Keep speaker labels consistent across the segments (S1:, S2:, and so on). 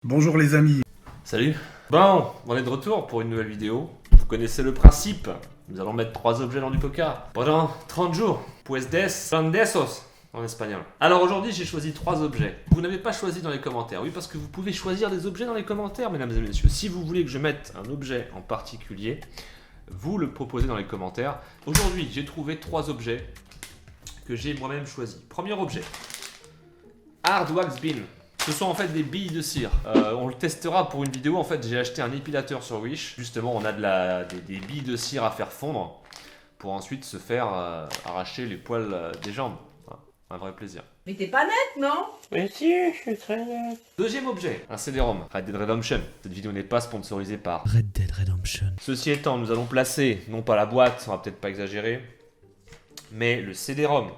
S1: Bonjour les amis.
S2: Salut. Bon, on est de retour pour une nouvelle vidéo. Vous connaissez le principe. Nous allons mettre 3 objets dans du coca pendant 30 jours. Pues 30 pesos en espagnol. Alors aujourd'hui, j'ai choisi 3 objets. Vous n'avez pas choisi dans les commentaires. Oui, parce que vous pouvez choisir des objets dans les commentaires, mesdames et messieurs. Si vous voulez que je mette un objet en particulier, vous le proposez dans les commentaires. Aujourd'hui, j'ai trouvé 3 objets que j'ai moi-même choisis. Premier objet. Hard Wax Bin. Ce sont en fait des billes de cire. On le testera pour une vidéo. En fait, j'ai acheté un épilateur sur Wish. Justement, on a des billes de cire à faire fondre pour ensuite se faire arracher les poils des jambes. Voilà, un vrai plaisir.
S3: Mais t'es pas nette, non?
S4: Mais si, je suis très net.
S2: Deuxième objet, un CD-ROM, Red Dead Redemption. Cette vidéo n'est pas sponsorisée par
S5: Red Dead Redemption.
S2: Ceci étant, nous allons placer, non pas la boîte, on va peut-être pas exagérer, mais le CD-ROM.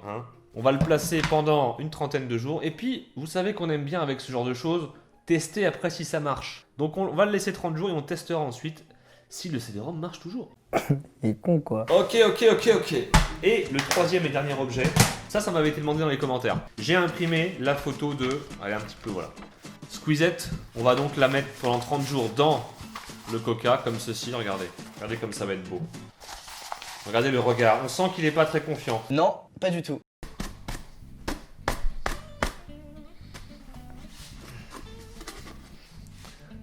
S2: On va le placer pendant une trentaine de jours. Et puis, vous savez qu'on aime bien avec ce genre de choses, tester après si ça marche. Donc on va le laisser 30 jours et on testera ensuite si le CD-ROM marche toujours.
S4: Il est con quoi.
S2: Ok. Et le troisième et dernier objet, ça m'avait été demandé dans les commentaires. J'ai imprimé la photo de... Allez, un petit peu, voilà. Squeezette, on va donc la mettre pendant 30 jours dans le coca, comme ceci, regardez. Regardez comme ça va être beau. Regardez le regard, on sent qu'il n'est pas très confiant.
S4: Non, pas du tout.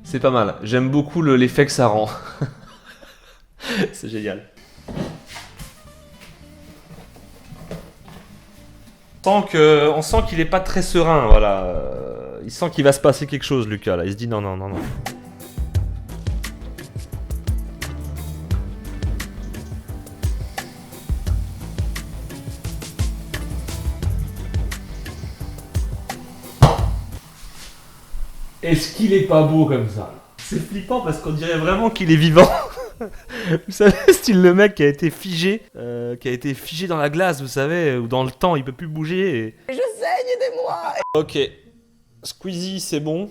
S2: C'est pas mal, j'aime beaucoup l'effet que ça rend. C'est génial. On sent qu'il est pas très serein, voilà. Il sent qu'il va se passer quelque chose, Lucas, là. Il se dit non. Est-ce qu'il est pas beau comme ça? C'est flippant parce qu'on dirait vraiment qu'il est vivant. Vous savez, style le mec qui a été figé dans la glace, vous savez, ou dans le temps, il peut plus bouger. Et...
S4: Je saigne, aidez-moi.
S2: Ok, Squeezie, c'est bon.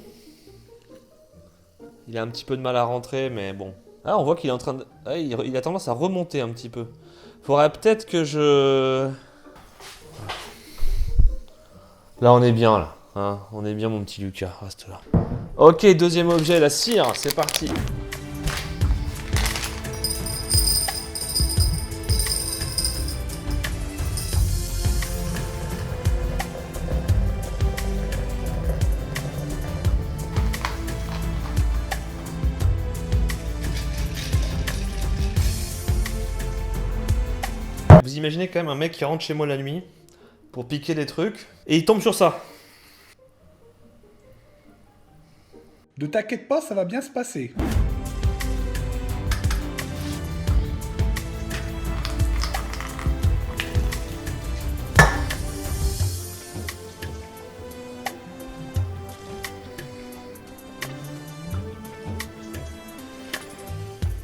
S2: Il a un petit peu de mal à rentrer, mais bon. Ah, on voit qu'il est en train de... Ah, il a tendance à remonter un petit peu. Faudrait peut-être que je... Là, on est bien, là. Hein, on est bien, mon petit Lucas, reste là. Ok, deuxième objet, la cire, c'est parti. Vous imaginez quand même un mec qui rentre chez moi la nuit pour piquer des trucs et il tombe sur ça.
S1: Ne t'inquiète pas, ça va bien se passer.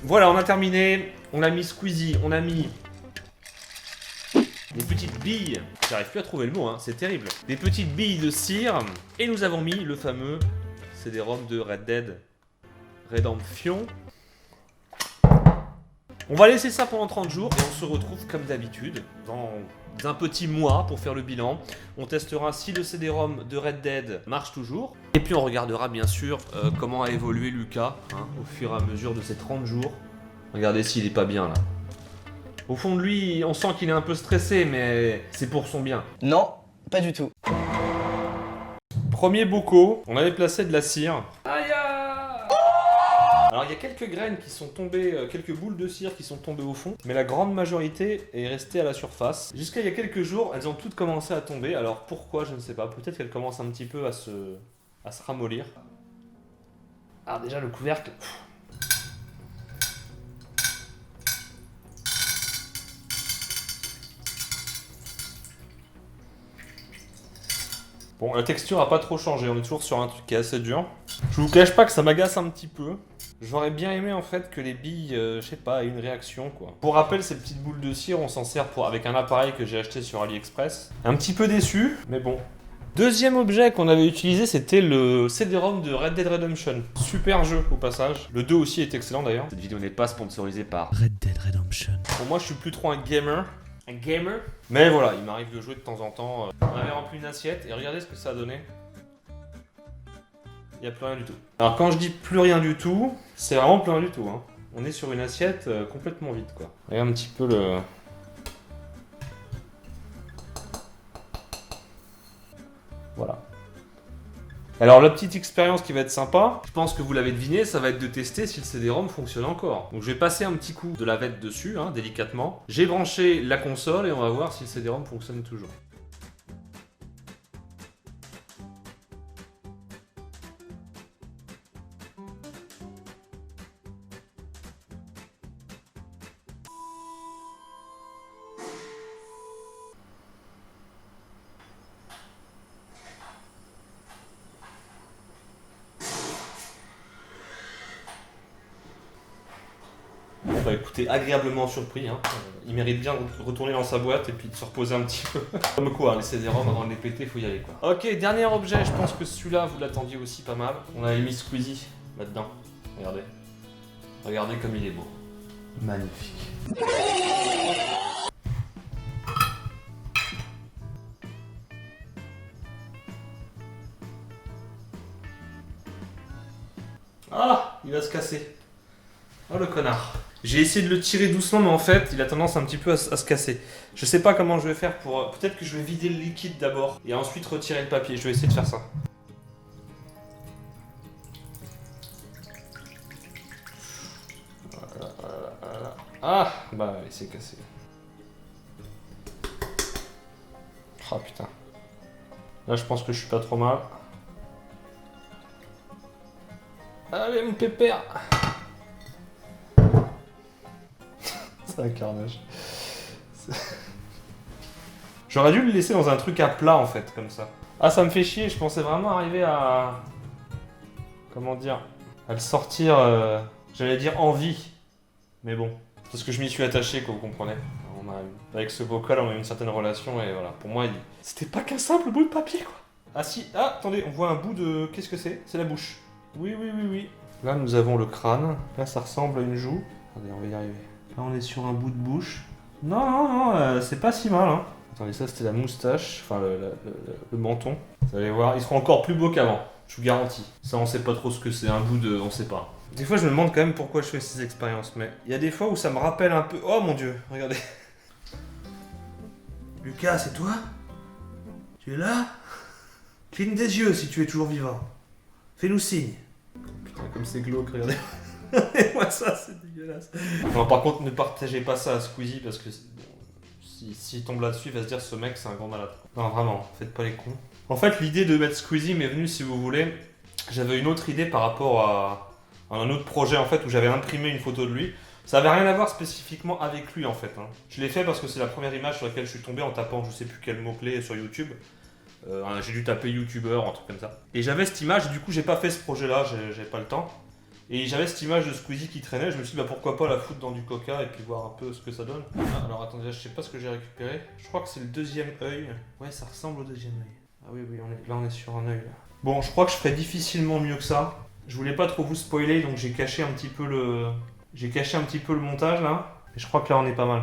S2: Voilà, on a terminé. On a mis Squeezie, on a mis des petites billes. J'arrive plus à trouver le mot, hein, c'est terrible. Des petites billes de cire. Et nous avons mis le fameux CD-ROM de Red Dead Redemption. On va laisser ça pendant 30 jours et on se retrouve comme d'habitude dans un petit mois pour faire le bilan. On testera si le CD-ROM de Red Dead marche toujours. Et puis on regardera bien sûr comment a évolué Lucas au fur et à mesure de ces 30 jours. Regardez s'il est pas bien là. Au fond de lui, on sent qu'il est un peu stressé, mais c'est pour son bien.
S4: Non, pas du tout.
S2: Premier bocaux, on avait placé de la cire. Aïe! Alors il y a quelques graines qui sont tombées, quelques boules de cire qui sont tombées au fond, mais la grande majorité est restée à la surface. Jusqu'à il y a quelques jours, elles ont toutes commencé à tomber. Alors pourquoi, je ne sais pas. Peut-être qu'elles commencent un petit peu à se ramollir. Alors déjà le couvercle... Bon, la texture a pas trop changé, on est toujours sur un truc qui est assez dur. Je vous cache pas que ça m'agace un petit peu. J'aurais bien aimé en fait que les billes, je sais pas, aient une réaction quoi. Pour rappel, ces petites boules de cire, on s'en sert avec un appareil que j'ai acheté sur AliExpress. Un petit peu déçu, mais bon. Deuxième objet qu'on avait utilisé, c'était le CD-ROM de Red Dead Redemption. Super jeu au passage. Le 2 aussi est excellent d'ailleurs. Cette vidéo n'est pas sponsorisée par
S5: Red Dead Redemption.
S2: Pour moi, je suis plus trop un gamer. Mais voilà, il m'arrive de jouer de temps en temps. On avait rempli une assiette et regardez ce que ça a donné. il n'y a plus rien du tout. Alors quand je dis plus rien du tout, c'est vraiment plus rien du tout. Hein. On est sur une assiette complètement vide quoi. Regarde un petit peu le... Voilà. Alors la petite expérience qui va être sympa, je pense que vous l'avez deviné, ça va être de tester si le CD-ROM fonctionne encore. Donc je vais passer un petit coup de lavette dessus, hein, délicatement. J'ai branché la console et on va voir si le CD-ROM fonctionne toujours. Bah écoutez, agréablement surpris, hein. Il mérite bien de retourner dans sa boîte et puis de se reposer un petit peu. Comme quoi, les CD-ROM avant de les péter, faut y aller quoi. Ok, dernier objet, je pense que celui-là vous l'attendiez aussi pas mal. On avait mis Squeezie là-dedans. Regardez. Regardez comme il est beau. Magnifique. Ah, il va se casser. Oh le connard. J'ai essayé de le tirer doucement, mais en fait, il a tendance un petit peu à se casser. Je sais pas comment je vais faire pour... Peut-être que je vais vider le liquide d'abord, et ensuite retirer le papier. Je vais essayer de faire ça. Voilà. Ah, bah il s'est cassé. Ah putain. Là, je pense que je suis pas trop mal. Allez, mon pépère. C'est un carnage. J'aurais dû le laisser dans un truc à plat en fait, comme ça. Ah, ça me fait chier, je pensais vraiment arriver à... Comment dire? À le sortir, j'allais dire en vie. Mais bon, parce que je m'y suis attaché, quoi, vous comprenez. Avec ce bocal, on a eu une certaine relation et voilà. Pour moi, c'était pas qu'un simple bout de papier, quoi. Ah si, ah, attendez, on voit un bout de... Qu'est-ce que c'est? C'est la bouche. Oui, oui, oui, oui. Là, nous avons le crâne. Là, ça ressemble à une joue. Attendez, on va y arriver. Là, on est sur un bout de bouche. Non, non, non, c'est pas si mal, hein. Attendez, ça, c'était la moustache, enfin, le menton. Vous allez voir, il sera encore plus beau qu'avant. Je vous garantis. Ça, on sait pas trop ce que c'est, un bout de... On sait pas. Des fois, je me demande quand même pourquoi je fais ces expériences, mais... Il y a des fois où ça me rappelle un peu... Oh, mon Dieu, regardez. Lucas, c'est toi? Tu es là? Cligne des yeux si tu es toujours vivant. Fais-nous signe. Putain, comme c'est glauque, regardez. Regardez-moi ça, c'est dégueulasse. Non, par contre, ne partagez pas ça à Squeezie parce que s'il tombe là-dessus, il va se dire ce mec, c'est un grand malade. Non, vraiment, faites pas les cons. En fait, l'idée de mettre Squeezie m'est venue, si vous voulez. J'avais une autre idée par rapport à un autre projet en fait où j'avais imprimé une photo de lui. Ça avait rien à voir spécifiquement avec lui en fait. Hein. Je l'ai fait parce que c'est la première image sur laquelle je suis tombé en tapant je sais plus quel mot-clé sur YouTube. J'ai dû taper youtubeur, un truc comme ça. Et j'avais cette image, du coup j'ai pas fait ce projet-là, j'avais pas le temps. Et j'avais cette image de Squeezie qui traînait, je me suis dit bah pourquoi pas la foutre dans du coca et puis voir un peu ce que ça donne. Ah, alors attendez, je sais pas ce que j'ai récupéré. Je crois que c'est le deuxième œil. Ouais, ça ressemble au deuxième œil. Ah oui, oui, là on est sur un œil là. Bon, je crois que je ferai difficilement mieux que ça. Je voulais pas trop vous spoiler, donc j'ai caché un petit peu le... J'ai caché un petit peu le montage là. Et je crois que là on est pas mal.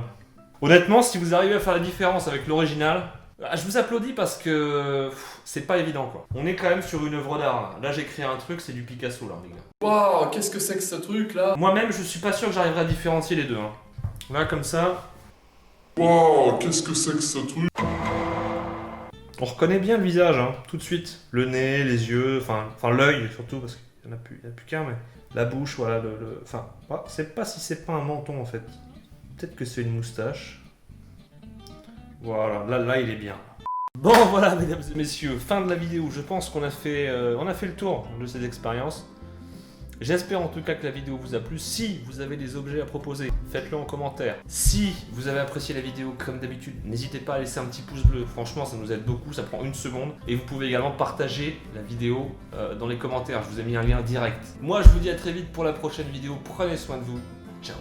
S2: Honnêtement, si vous arrivez à faire la différence avec l'original, je vous applaudis parce que c'est pas évident quoi. On est quand même sur une œuvre d'art. Là j'ai créé un truc, c'est du Picasso là les gars.
S3: Waouh, qu'est-ce que c'est que ce truc là?
S2: Moi-même je suis pas sûr que j'arriverai à différencier les deux. Hein. Là comme ça.
S3: Waouh, qu'est-ce que c'est que ce truc?
S2: On reconnaît bien le visage, hein, tout de suite. Le nez, les yeux, enfin l'œil surtout parce qu'il n'y en a plus qu'un, mais la bouche, voilà, enfin, c'est pas si c'est pas un menton en fait. Peut-être que c'est une moustache. Voilà, là il est bien. Bon voilà mesdames et messieurs, fin de la vidéo. Je pense qu'on a fait le tour de cette expérience. J'espère en tout cas que la vidéo vous a plu. Si vous avez des objets à proposer, faites-le en commentaire. Si vous avez apprécié la vidéo comme d'habitude, n'hésitez pas à laisser un petit pouce bleu. Franchement, ça nous aide beaucoup, ça prend 1 seconde. Et vous pouvez également partager la vidéo dans les commentaires. Je vous ai mis un lien direct. Moi, je vous dis à très vite pour la prochaine vidéo. Prenez soin de vous. Ciao.